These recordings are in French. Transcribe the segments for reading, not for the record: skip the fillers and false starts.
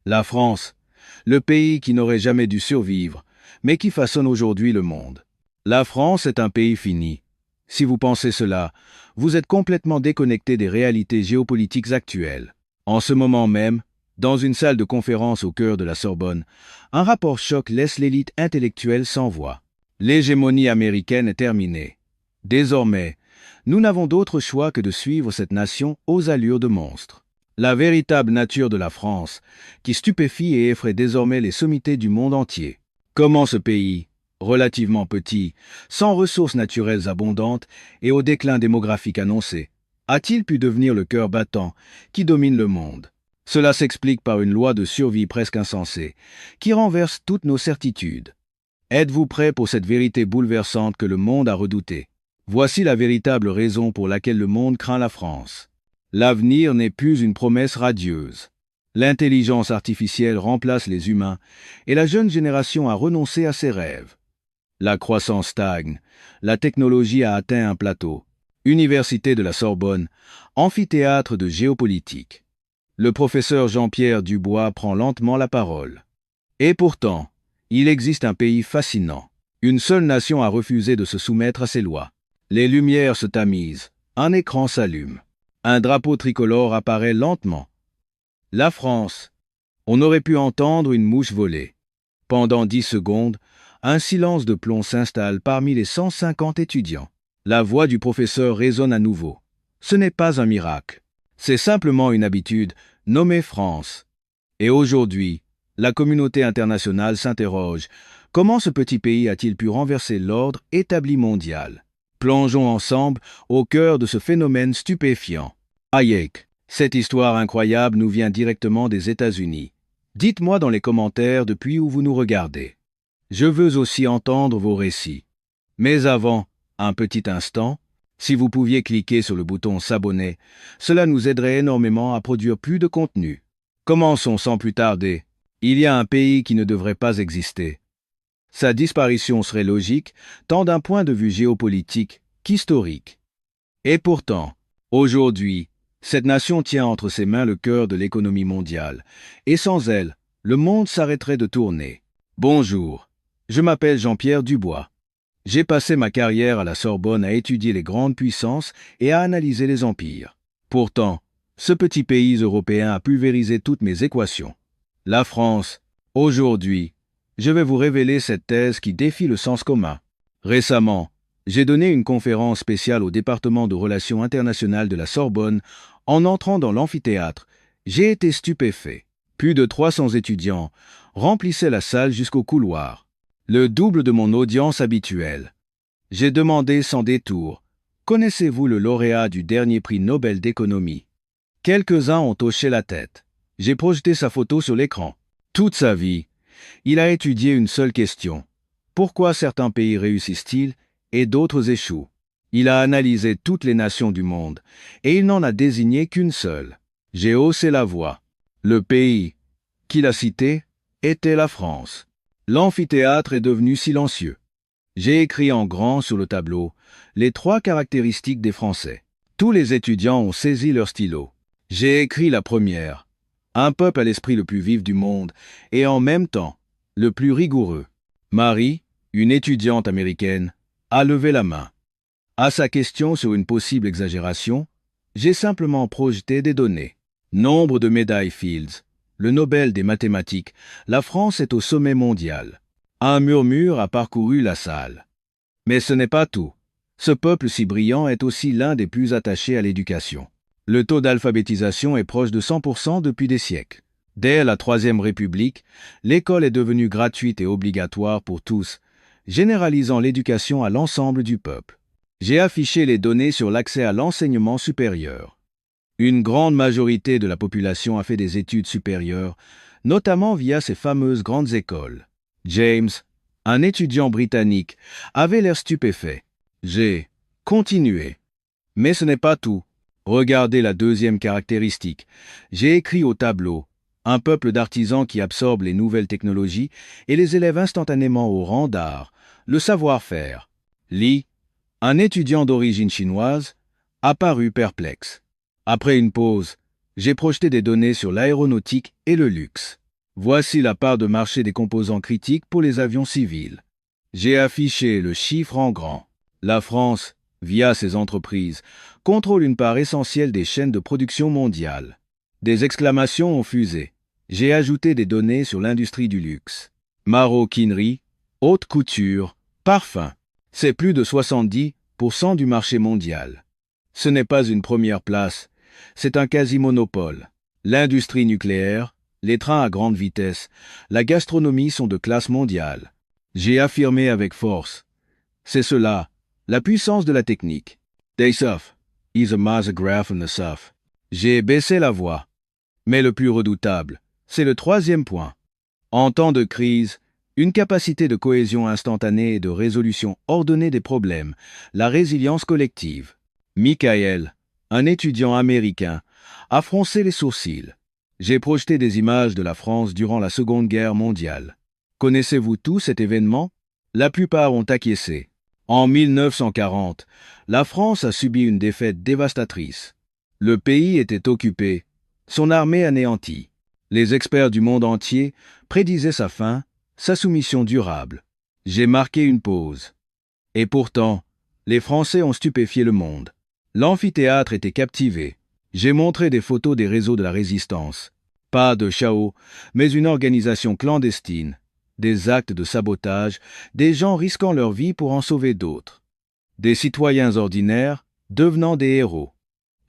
La France, le pays qui n'aurait jamais dû survivre, mais qui façonne aujourd'hui le monde. La France est un pays fini. Si vous pensez cela, vous êtes complètement déconnecté des réalités géopolitiques actuelles. En ce moment même, dans une salle de conférence au cœur de la Sorbonne, un rapport choc laisse l'élite intellectuelle sans voix. L'hégémonie américaine est terminée. Désormais, nous n'avons d'autre choix que de suivre cette nation aux allures de monstre. La véritable nature de la France, qui stupéfie et effraie désormais les sommités du monde entier. Comment ce pays, relativement petit, sans ressources naturelles abondantes et au déclin démographique annoncé, a-t-il pu devenir le cœur battant qui domine le monde? Cela s'explique par une loi de survie presque insensée, qui renverse toutes nos certitudes. Êtes-vous prêt pour cette vérité bouleversante que le monde a redoutée? Voici la véritable raison pour laquelle le monde craint la France. L'avenir n'est plus une promesse radieuse. L'intelligence artificielle remplace les humains et la jeune génération a renoncé à ses rêves. La croissance stagne, la technologie a atteint un plateau. Université de la Sorbonne, amphithéâtre de géopolitique. Le professeur Jean-Pierre Dubois prend lentement la parole. Et pourtant, il existe un pays fascinant. Une seule nation a refusé de se soumettre à ses lois. Les lumières se tamisent, un écran s'allume. Un drapeau tricolore apparaît lentement. La France. On aurait pu entendre une mouche voler. Pendant 10 secondes, un silence de plomb s'installe parmi les 150 étudiants. La voix du professeur résonne à nouveau. Ce n'est pas un miracle. C'est simplement une habitude, nommée France. Et aujourd'hui, la communauté internationale s'interroge. Comment ce petit pays a-t-il pu renverser l'ordre établi mondial? Plongeons ensemble au cœur de ce phénomène stupéfiant. Hayek, cette histoire incroyable nous vient directement des États-Unis. Dites-moi dans les commentaires depuis où vous nous regardez. Je veux aussi entendre vos récits. Mais avant, un petit instant, si vous pouviez cliquer sur le bouton s'abonner, cela nous aiderait énormément à produire plus de contenu. Commençons sans plus tarder. Il y a un pays qui ne devrait pas exister. Sa disparition serait logique, tant d'un point de vue géopolitique qu'historique. Et pourtant, aujourd'hui, cette nation tient entre ses mains le cœur de l'économie mondiale, et sans elle, le monde s'arrêterait de tourner. Bonjour, je m'appelle Jean-Pierre Dubois. J'ai passé ma carrière à la Sorbonne à étudier les grandes puissances et à analyser les empires. Pourtant, ce petit pays européen a pulvérisé toutes mes équations. La France, aujourd'hui, je vais vous révéler cette thèse qui défie le sens commun. Récemment, j'ai donné une conférence spéciale au département de relations internationales de la Sorbonne. En entrant dans l'amphithéâtre, j'ai été stupéfait. Plus de 300 étudiants remplissaient la salle jusqu'au couloir. Le double de mon audience habituelle. J'ai demandé sans détour, connaissez-vous le lauréat du dernier prix Nobel d'économie? Quelques-uns ont hoché la tête. J'ai projeté sa photo sur l'écran. Toute sa vie, il a étudié une seule question. Pourquoi certains pays réussissent-ils et d'autres échouent? Il a analysé toutes les nations du monde, et il n'en a désigné qu'une seule. J'ai haussé la voix. Le pays qu'il a cité était la France. L'amphithéâtre est devenu silencieux. J'ai écrit en grand sur le tableau les 3 caractéristiques des Français. Tous les étudiants ont saisi leur stylo. J'ai écrit la première. Un peuple à l'esprit le plus vif du monde et en même temps le plus rigoureux. Marie, une étudiante américaine, a levé la main. À sa question sur une possible exagération, j'ai simplement projeté des données. Nombre de médailles Fields, le Nobel des mathématiques, la France est au sommet mondial. Un murmure a parcouru la salle. Mais ce n'est pas tout. Ce peuple si brillant est aussi l'un des plus attachés à l'éducation. Le taux d'alphabétisation est proche de 100% depuis des siècles. Dès la Troisième République, l'école est devenue gratuite et obligatoire pour tous, généralisant l'éducation à l'ensemble du peuple. J'ai affiché les données sur l'accès à l'enseignement supérieur. Une grande majorité de la population a fait des études supérieures, notamment via ces fameuses grandes écoles. James, un étudiant britannique, avait l'air stupéfait. J'ai continué. Mais ce n'est pas tout. Regardez la deuxième caractéristique. J'ai écrit au tableau un peuple d'artisans qui absorbe les nouvelles technologies et les élève instantanément au rang d'art, le savoir-faire. Li, un étudiant d'origine chinoise, apparut perplexe. Après une pause, j'ai projeté des données sur l'aéronautique et le luxe. Voici la part de marché des composants critiques pour les avions civils. J'ai affiché le chiffre en grand. La France, via ses entreprises, contrôle une part essentielle des chaînes de production mondiales. Des exclamations ont fusé. J'ai ajouté des données sur l'industrie du luxe. Maroquinerie, haute couture, parfum. C'est plus de 70% du marché mondial. Ce n'est pas une première place, c'est un quasi-monopole. L'industrie nucléaire, les trains à grande vitesse, la gastronomie sont de classe mondiale. J'ai affirmé avec force. C'est cela, la puissance de la technique. Daysoft is a mastergraph in the soft. J'ai baissé la voix. Mais le plus redoutable, c'est le troisième point. En temps de crise, une capacité de cohésion instantanée et de résolution ordonnée des problèmes, la résilience collective. Michael, un étudiant américain, a froncé les sourcils. J'ai projeté des images de la France durant la Seconde Guerre mondiale. Connaissez-vous tout cet événement? La plupart ont acquiescé. En 1940, la France a subi une défaite dévastatrice. Le pays était occupé, son armée anéantie. Les experts du monde entier prédisaient sa fin, sa soumission durable. J'ai marqué une pause. Et pourtant, les Français ont stupéfié le monde. L'amphithéâtre était captivé. J'ai montré des photos des réseaux de la résistance. Pas de chaos, mais une organisation clandestine. Des actes de sabotage, des gens risquant leur vie pour en sauver d'autres. Des citoyens ordinaires devenant des héros.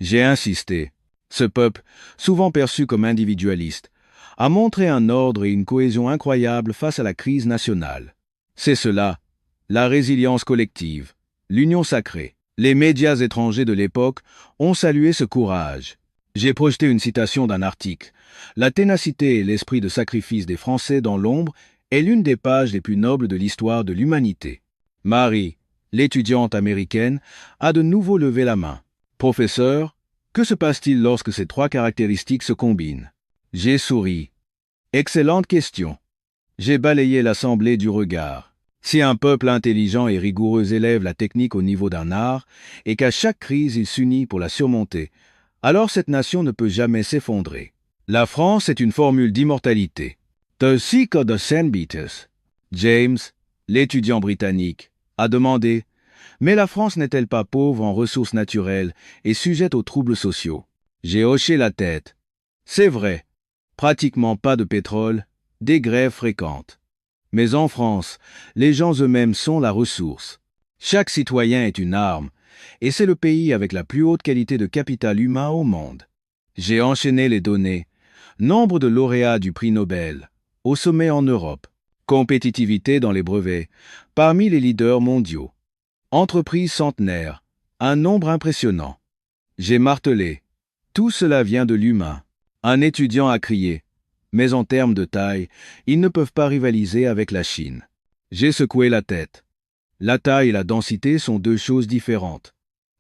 J'ai insisté. Ce peuple, souvent perçu comme individualiste, a montré un ordre et une cohésion incroyables face à la crise nationale. C'est cela, la résilience collective, l'union sacrée. Les médias étrangers de l'époque ont salué ce courage. J'ai projeté une citation d'un article. La ténacité et l'esprit de sacrifice des Français dans l'ombre est l'une des pages les plus nobles de l'histoire de l'humanité. Marie, l'étudiante américaine, a de nouveau levé la main. Professeur, que se passe-t-il lorsque ces trois caractéristiques se combinent? J'ai souri. Excellente question. J'ai balayé l'assemblée du regard. Si un peuple intelligent et rigoureux élève la technique au niveau d'un art, et qu'à chaque crise il s'unit pour la surmonter, alors cette nation ne peut jamais s'effondrer. La France est une formule d'immortalité. The Secret of St. Beaters. James, l'étudiant britannique, a demandé « Mais la France n'est-elle pas pauvre en ressources naturelles et sujette aux troubles sociaux ?» J'ai hoché la tête. C'est vrai, pratiquement pas de pétrole, des grèves fréquentes. Mais en France, les gens eux-mêmes sont la ressource. Chaque citoyen est une arme, et c'est le pays avec la plus haute qualité de capital humain au monde. J'ai enchaîné les données. Nombre de lauréats du prix Nobel, au sommet en Europe. Compétitivité dans les brevets, parmi les leaders mondiaux. Entreprises centenaires, un nombre impressionnant. J'ai martelé. Tout cela vient de l'humain. Un étudiant a crié. Mais en termes de taille, ils ne peuvent pas rivaliser avec la Chine. J'ai secoué la tête. La taille et la densité sont deux choses différentes.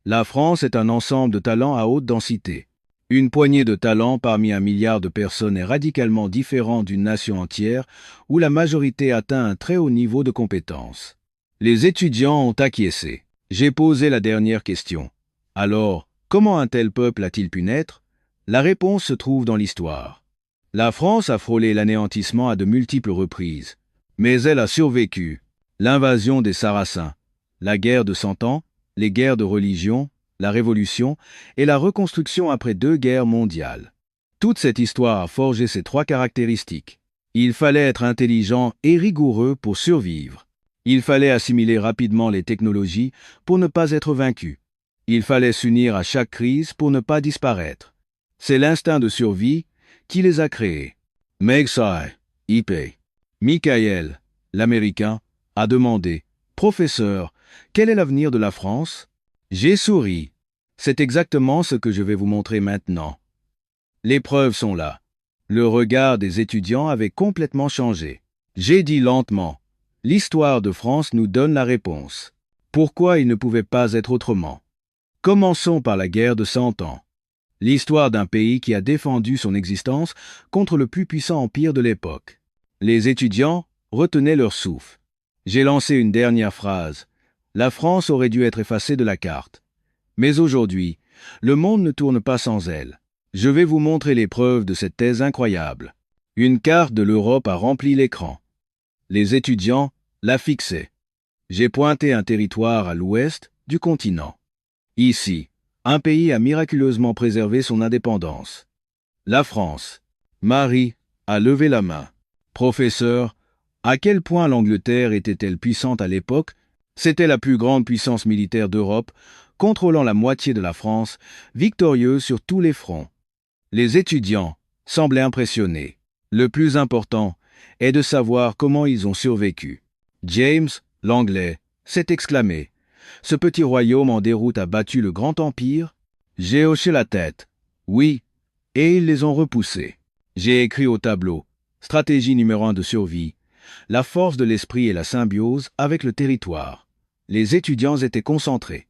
La France est un ensemble de talents à haute densité. Une poignée de talents parmi 1 milliard de personnes est radicalement différente d'une nation entière où la majorité atteint un très haut niveau de compétence. Les étudiants ont acquiescé. J'ai posé la dernière question. Alors, comment un tel peuple a-t-il pu naître? La réponse se trouve dans l'histoire. La France a frôlé l'anéantissement à de multiples reprises, mais elle a survécu. L'invasion des Sarrasins, la guerre de 100 ans, les guerres de religion, la Révolution et la reconstruction après 2 guerres mondiales. Toute cette histoire a forgé ces 3 caractéristiques. Il fallait être intelligent et rigoureux pour survivre. Il fallait assimiler rapidement les technologies pour ne pas être vaincu. Il fallait s'unir à chaque crise pour ne pas disparaître. C'est l'instinct de survie qui les a créés. Megsai, IP. Michael, l'Américain, a demandé « Professeur, quel est l'avenir de la France ?» J'ai souri. C'est exactement ce que je vais vous montrer maintenant. Les preuves sont là. Le regard des étudiants avait complètement changé. J'ai dit lentement « L'histoire de France nous donne la réponse. Pourquoi il ne pouvait pas être autrement? Commençons par la guerre de 100 ans. L'histoire d'un pays qui a défendu son existence contre le plus puissant empire de l'époque. Les étudiants retenaient leur souffle. J'ai lancé une dernière phrase. La France aurait dû être effacée de la carte. Mais aujourd'hui, le monde ne tourne pas sans elle. Je vais vous montrer les preuves de cette thèse incroyable. Une carte de l'Europe a rempli l'écran. Les étudiants la fixaient. J'ai pointé un territoire à l'ouest du continent. Ici, un pays a miraculeusement préservé son indépendance. La France. Marie a levé la main. Professeur, à quel point l'Angleterre était-elle puissante à l'époque? C'était la plus grande puissance militaire d'Europe, contrôlant la moitié de la France, victorieuse sur tous les fronts. Les étudiants semblaient impressionnés. Le plus important est de savoir comment ils ont survécu. James, l'Anglais, s'est exclamé. Ce petit royaume en déroute a battu le grand empire? J'ai hoché la tête. Oui, et ils les ont repoussés. J'ai écrit au tableau. Stratégie numéro 1 de survie. La force de l'esprit et la symbiose avec le territoire. Les étudiants étaient concentrés.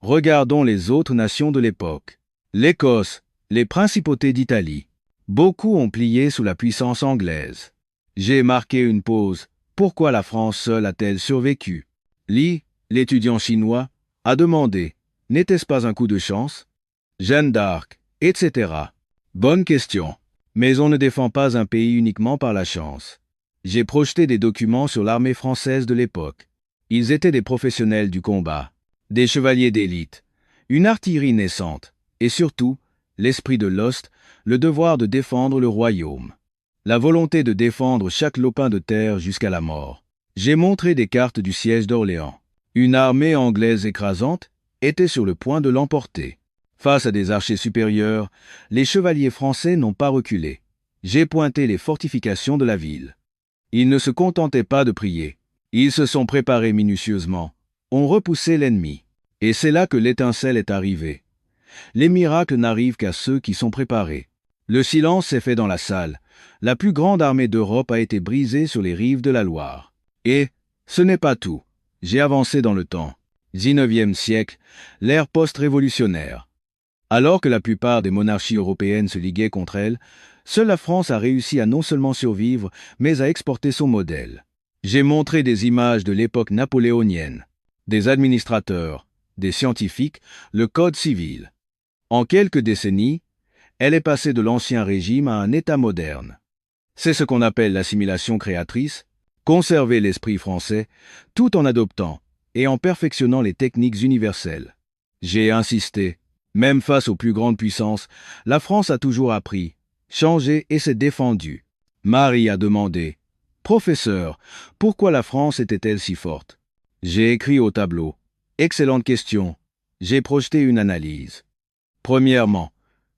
Regardons les autres nations de l'époque. L'Écosse, les principautés d'Italie. Beaucoup ont plié sous la puissance anglaise. J'ai marqué une pause. Pourquoi la France seule a-t-elle survécu? Li, l'étudiant chinois, a demandé. N'était-ce pas un coup de chance? Jeanne d'Arc, etc. Bonne question. Mais on ne défend pas un pays uniquement par la chance. J'ai projeté des documents sur l'armée française de l'époque. Ils étaient des professionnels du combat, des chevaliers d'élite, une artillerie naissante, et surtout, l'esprit de Lost, le devoir de défendre le royaume. La volonté de défendre chaque lopin de terre jusqu'à la mort. J'ai montré des cartes du siège d'Orléans. Une armée anglaise écrasante était sur le point de l'emporter. Face à des archers supérieurs, les chevaliers français n'ont pas reculé. J'ai pointé les fortifications de la ville. Ils ne se contentaient pas de prier. Ils se sont préparés minutieusement, ont repoussé l'ennemi. Et c'est là que l'étincelle est arrivée. Les miracles n'arrivent qu'à ceux qui sont préparés. Le silence s'est fait dans la salle. La plus grande armée d'Europe a été brisée sur les rives de la Loire. Et ce n'est pas tout. J'ai avancé dans le temps. 19e siècle, l'ère post-révolutionnaire. Alors que la plupart des monarchies européennes se liguaient contre elle, seule la France a réussi à non seulement survivre, mais à exporter son modèle. J'ai montré des images de l'époque napoléonienne, des administrateurs, des scientifiques, le code civil. En quelques décennies, elle est passée de l'ancien régime à un État moderne. C'est ce qu'on appelle l'assimilation créatrice, conserver l'esprit français, tout en adoptant et en perfectionnant les techniques universelles. J'ai insisté. Même face aux plus grandes puissances, la France a toujours appris, changé et s'est défendue. Marie a demandé. Professeur, pourquoi la France était-elle si forte? J'ai écrit au tableau. Excellente question. J'ai projeté une analyse. Premièrement,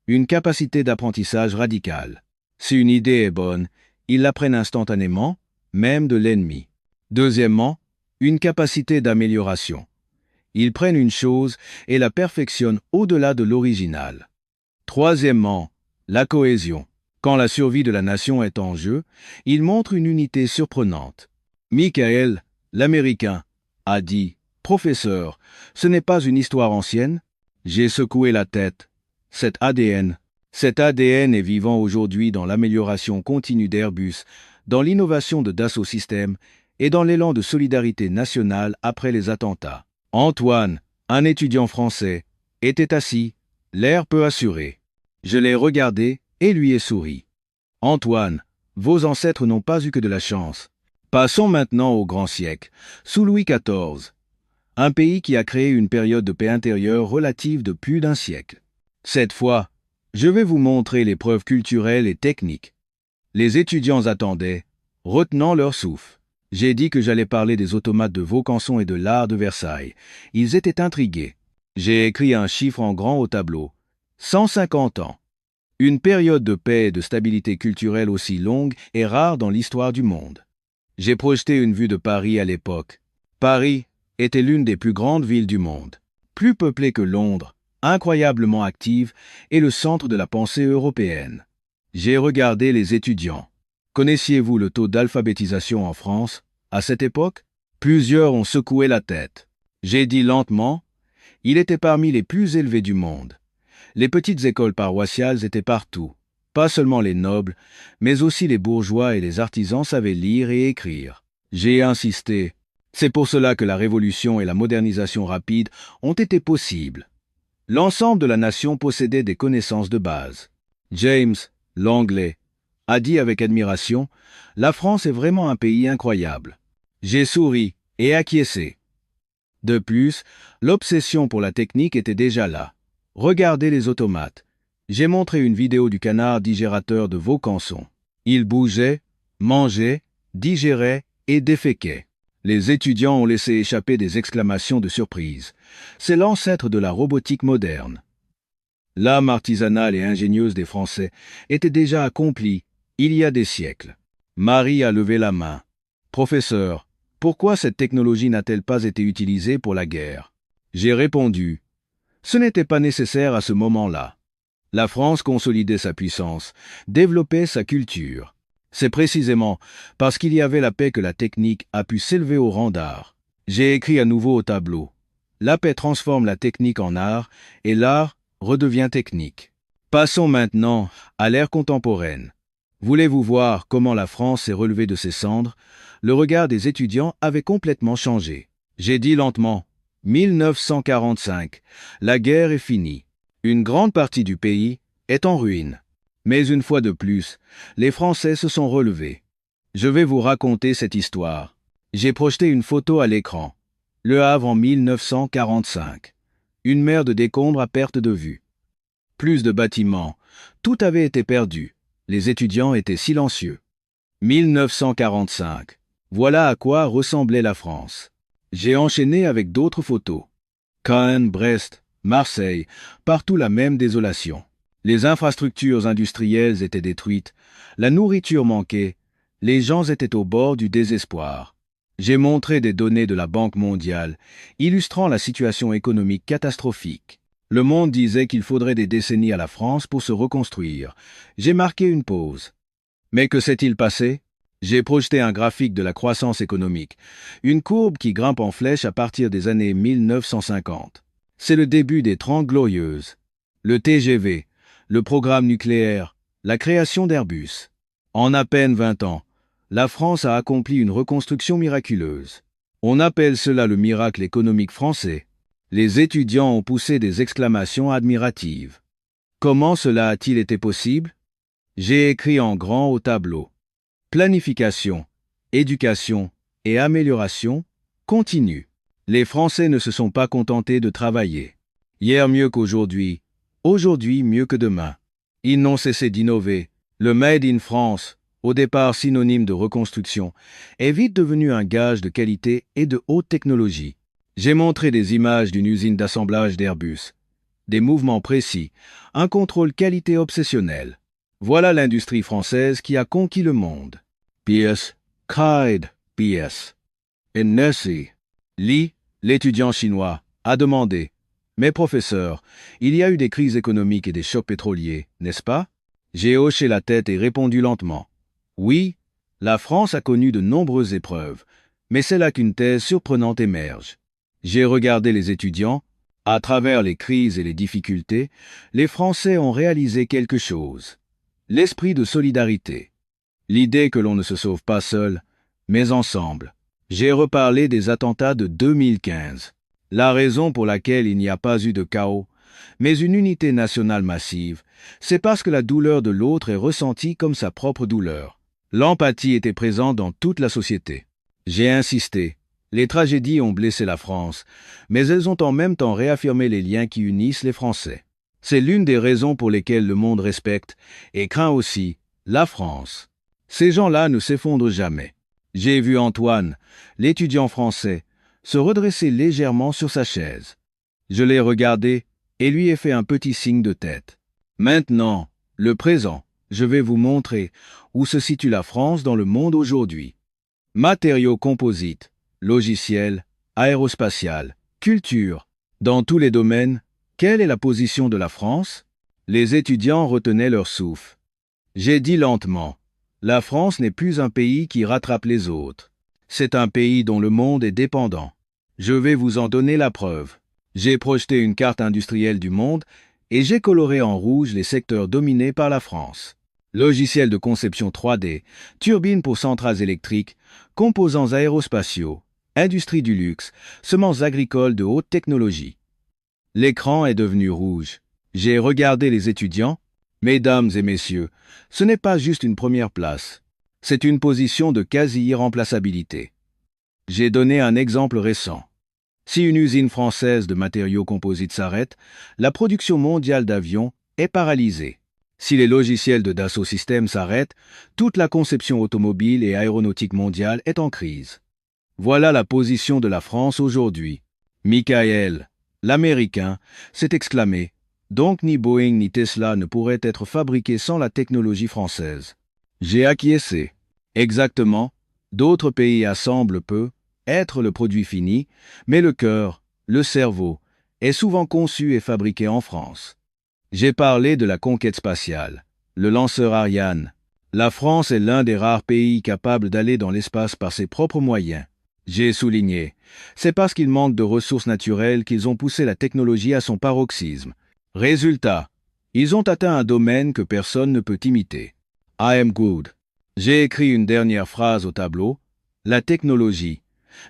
une capacité d'apprentissage radicale. Si une idée est bonne, ils l'apprennent instantanément, même de l'ennemi. Deuxièmement, une capacité d'amélioration. Ils prennent une chose et la perfectionnent au-delà de l'original. Troisièmement, la cohésion. Quand la survie de la nation est en jeu, ils montrent une unité surprenante. Michael, l'Américain, a dit « Professeur, ce n'est pas une histoire ancienne ?» J'ai secoué la tête. Cet ADN est vivant aujourd'hui dans l'amélioration continue d'Airbus, dans l'innovation de Dassault Systèmes et dans l'élan de solidarité nationale après les attentats. Antoine, un étudiant français, était assis, l'air peu assuré. Je l'ai regardé et lui ai souri. Antoine, vos ancêtres n'ont pas eu que de la chance. Passons maintenant au grand siècle, sous Louis XIV, un pays qui a créé une période de paix intérieure relative de plus d'un siècle. Cette fois, je vais vous montrer les preuves culturelles et techniques. Les étudiants attendaient, retenant leur souffle. J'ai dit que j'allais parler des automates de Vaucanson et de l'art de Versailles. Ils étaient intrigués. J'ai écrit un chiffre en grand au tableau. 150 ans. Une période de paix et de stabilité culturelle aussi longue est rare dans l'histoire du monde. J'ai projeté une vue de Paris à l'époque. Paris était l'une des plus grandes villes du monde. Plus peuplée que Londres, incroyablement active et le centre de la pensée européenne. J'ai regardé les étudiants. Connaissiez-vous le taux d'alphabétisation en France, à cette époque? Plusieurs ont secoué la tête. J'ai dit lentement, il était parmi les plus élevés du monde. Les petites écoles paroissiales étaient partout. Pas seulement les nobles, mais aussi les bourgeois et les artisans savaient lire et écrire. J'ai insisté. C'est pour cela que la révolution et la modernisation rapide ont été possibles. L'ensemble de la nation possédait des connaissances de base. James, l'Anglais, a dit avec admiration, « La France est vraiment un pays incroyable. » J'ai souri et acquiescé. De plus, l'obsession pour la technique était déjà là. Regardez les automates. J'ai montré une vidéo du canard digérateur de Vaucanson. Il bougeait, mangeait, digérait et déféquait. Les étudiants ont laissé échapper des exclamations de surprise. C'est l'ancêtre de la robotique moderne. L'âme artisanale et ingénieuse des Français était déjà accomplie il y a des siècles. Marie a levé la main. « Professeur, pourquoi cette technologie n'a-t-elle pas été utilisée pour la guerre ?» J'ai répondu « Ce n'était pas nécessaire à ce moment-là. La France consolidait sa puissance, développait sa culture. C'est précisément parce qu'il y avait la paix que la technique a pu s'élever au rang d'art. » J'ai écrit à nouveau au tableau. La paix transforme la technique en art et l'art redevient technique. Passons maintenant à l'ère contemporaine. Voulez-vous voir comment la France s'est relevée de ses cendres? Le regard des étudiants avait complètement changé. J'ai dit lentement, 1945, la guerre est finie. Une grande partie du pays est en ruine. Mais une fois de plus, les Français se sont relevés. Je vais vous raconter cette histoire. J'ai projeté une photo à l'écran. Le Havre en 1945. Une mer de décombres à perte de vue. Plus de bâtiments. Tout avait été perdu. Les étudiants étaient silencieux. 1945. Voilà à quoi ressemblait la France. J'ai enchaîné avec d'autres photos. Cannes, Brest, Marseille, partout la même désolation. Les infrastructures industrielles étaient détruites, la nourriture manquait, les gens étaient au bord du désespoir. J'ai montré des données de la Banque mondiale, illustrant la situation économique catastrophique. Le monde disait qu'il faudrait des décennies à la France pour se reconstruire. J'ai marqué une pause. Mais que s'est-il passé? J'ai projeté un graphique de la croissance économique, une courbe qui grimpe en flèche à partir des années 1950. C'est le début des 30 glorieuses. Le TGV, le programme nucléaire, la création d'Airbus. En à peine 20 ans, la France a accompli une reconstruction miraculeuse. On appelle cela le miracle économique français. Les étudiants ont poussé des exclamations admiratives. Comment cela a-t-il été possible? J'ai écrit en grand au tableau. Planification, éducation et amélioration continue. Les Français ne se sont pas contentés de travailler. Hier mieux qu'aujourd'hui, aujourd'hui mieux que demain. Ils n'ont cessé d'innover. Le Made in France, au départ synonyme de reconstruction, est vite devenu un gage de qualité et de haute technologie. J'ai montré des images d'une usine d'assemblage d'Airbus. Des mouvements précis, un contrôle qualité obsessionnel. Voilà l'industrie française qui a conquis le monde. PS, Kide, PS. Et Nessie. Li, l'étudiant chinois, a demandé « Mais professeur, il y a eu des crises économiques et des chocs pétroliers, n'est-ce pas ?» J'ai hoché la tête et répondu lentement « Oui, la France a connu de nombreuses épreuves, mais c'est là qu'une thèse surprenante émerge. » J'ai regardé les étudiants. À travers les crises et les difficultés, les Français ont réalisé quelque chose. L'esprit de solidarité. L'idée que l'on ne se sauve pas seul, mais ensemble. J'ai reparlé des attentats de 2015. La raison pour laquelle il n'y a pas eu de chaos, mais une unité nationale massive, c'est parce que la douleur de l'autre est ressentie comme sa propre douleur. L'empathie était présente dans toute la société. J'ai insisté. Les tragédies ont blessé la France, mais elles ont en même temps réaffirmé les liens qui unissent les Français. C'est l'une des raisons pour lesquelles le monde respecte et craint aussi la France. Ces gens-là ne s'effondrent jamais. J'ai vu Antoine, l'étudiant français, se redresser légèrement sur sa chaise. Je l'ai regardé et lui ai fait un petit signe de tête. Maintenant, le présent, je vais vous montrer où se situe la France dans le monde aujourd'hui. Matériaux composites, logiciels, aérospatial, culture. Dans tous les domaines, quelle est la position de la France? Les étudiants retenaient leur souffle. J'ai dit lentement, la France n'est plus un pays qui rattrape les autres. C'est un pays dont le monde est dépendant. Je vais vous en donner la preuve. J'ai projeté une carte industrielle du monde et j'ai coloré en rouge les secteurs dominés par la France. Logiciels de conception 3D, turbines pour centrales électriques, composants aérospatiaux, industrie du luxe, semences agricoles de haute technologie. L'écran est devenu rouge. J'ai regardé les étudiants. Mesdames et messieurs, ce n'est pas juste une première place, c'est une position de quasi-irremplaçabilité. J'ai donné un exemple récent. Si une usine française de matériaux composites s'arrête, la production mondiale d'avions est paralysée. Si les logiciels de Dassault Systèmes s'arrêtent, toute la conception automobile et aéronautique mondiale est en crise. Voilà la position de la France aujourd'hui. Michael, l'Américain, s'est exclamé « Donc ni Boeing ni Tesla ne pourraient être fabriqués sans la technologie française. » J'ai acquiescé. Exactement, d'autres pays assemblent peu, être le produit fini, mais le cœur, le cerveau, est souvent conçu et fabriqué en France. J'ai parlé de la conquête spatiale, le lanceur Ariane. La France est l'un des rares pays capables d'aller dans l'espace par ses propres moyens. J'ai souligné, c'est parce qu'il manque de ressources naturelles qu'ils ont poussé la technologie à son paroxysme. Résultat, ils ont atteint un domaine que personne ne peut imiter. I am good. J'ai écrit une dernière phrase au tableau. La technologie,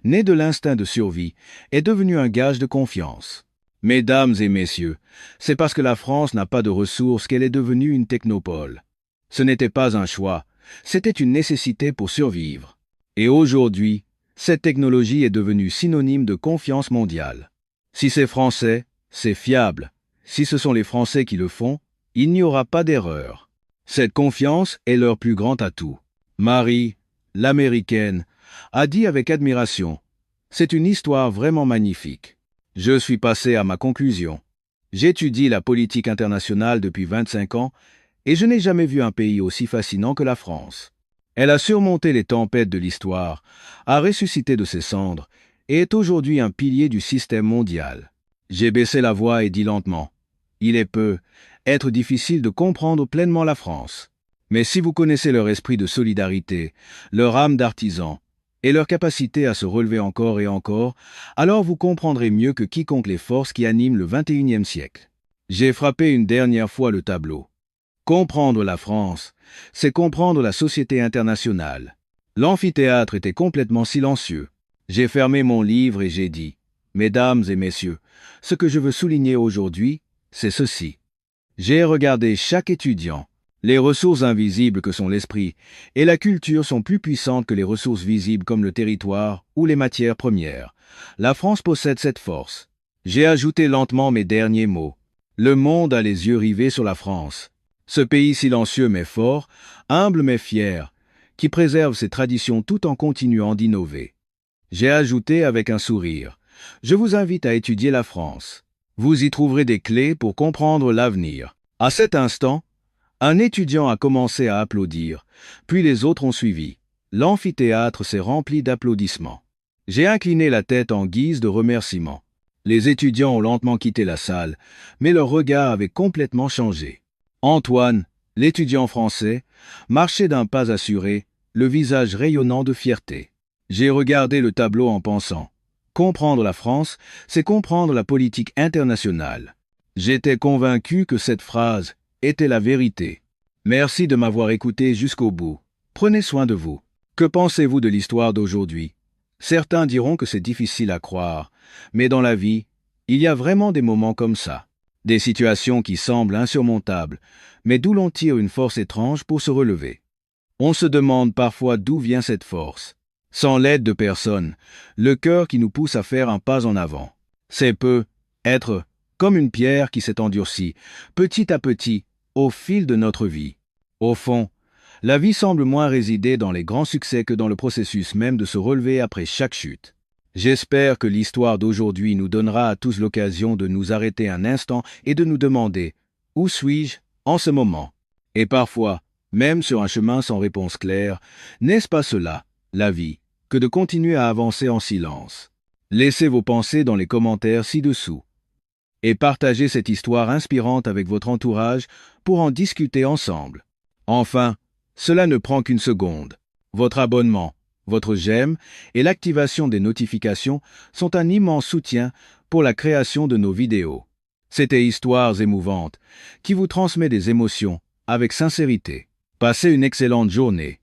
née de l'instinct de survie, est devenue un gage de confiance. Mesdames et messieurs, c'est parce que la France n'a pas de ressources qu'elle est devenue une technopole. Ce n'était pas un choix, c'était une nécessité pour survivre. Et aujourd'hui, cette technologie est devenue synonyme de confiance mondiale. Si c'est français, c'est fiable. Si ce sont les Français qui le font, il n'y aura pas d'erreur. Cette confiance est leur plus grand atout. Marie, l'Américaine, a dit avec admiration « C'est une histoire vraiment magnifique. » Je suis passé à ma conclusion. J'étudie la politique internationale depuis 25 ans et je n'ai jamais vu un pays aussi fascinant que la France. Elle a surmonté les tempêtes de l'histoire, a ressuscité de ses cendres et est aujourd'hui un pilier du système mondial. J'ai baissé la voix et dit lentement « Il peut être difficile de comprendre pleinement la France. Mais si vous connaissez leur esprit de solidarité, leur âme d'artisan, et leur capacité à se relever encore et encore, alors vous comprendrez mieux que quiconque les forces qui animent le XXIe siècle. » J'ai frappé une dernière fois le tableau. Comprendre la France, c'est comprendre la société internationale. L'amphithéâtre était complètement silencieux. J'ai fermé mon livre et j'ai dit « Mesdames et messieurs, ce que je veux souligner aujourd'hui, c'est ceci. J'ai regardé chaque étudiant. Les ressources invisibles que sont l'esprit et la culture sont plus puissantes que les ressources visibles comme le territoire ou les matières premières. La France possède cette force. J'ai ajouté lentement mes derniers mots. Le monde a les yeux rivés sur la France. Ce pays silencieux mais fort, humble mais fier, qui préserve ses traditions tout en continuant d'innover. J'ai ajouté avec un sourire. Je vous invite à étudier la France. Vous y trouverez des clés pour comprendre l'avenir. À cet instant, un étudiant a commencé à applaudir, puis les autres ont suivi. L'amphithéâtre s'est rempli d'applaudissements. J'ai incliné la tête en guise de remerciement. Les étudiants ont lentement quitté la salle, mais leur regard avait complètement changé. Antoine, l'étudiant français, marchait d'un pas assuré, le visage rayonnant de fierté. J'ai regardé le tableau en pensant. Comprendre la France, c'est comprendre la politique internationale. J'étais convaincu que cette phrase était la vérité. Merci de m'avoir écouté jusqu'au bout. Prenez soin de vous. Que pensez-vous de l'histoire d'aujourd'hui? Certains diront que c'est difficile à croire, mais dans la vie, il y a vraiment des moments comme ça. Des situations qui semblent insurmontables, mais d'où l'on tire une force étrange pour se relever. On se demande parfois d'où vient cette force. Sans l'aide de personne, le cœur qui nous pousse à faire un pas en avant. C'est être comme une pierre qui s'est endurcie, petit à petit, au fil de notre vie. Au fond, la vie semble moins résider dans les grands succès que dans le processus même de se relever après chaque chute. J'espère que l'histoire d'aujourd'hui nous donnera à tous l'occasion de nous arrêter un instant et de nous demander « Où suis-je en ce moment ?» Et parfois, même sur un chemin sans réponse claire, n'est-ce pas cela, la vie, que de continuer à avancer en silence? Laissez vos pensées dans les commentaires ci-dessous. Et partagez cette histoire inspirante avec votre entourage pour en discuter ensemble. Enfin, cela ne prend qu'une seconde. Votre abonnement, votre j'aime et l'activation des notifications sont un immense soutien pour la création de nos vidéos. C'était Histoires émouvantes qui vous transmet des émotions avec sincérité. Passez une excellente journée.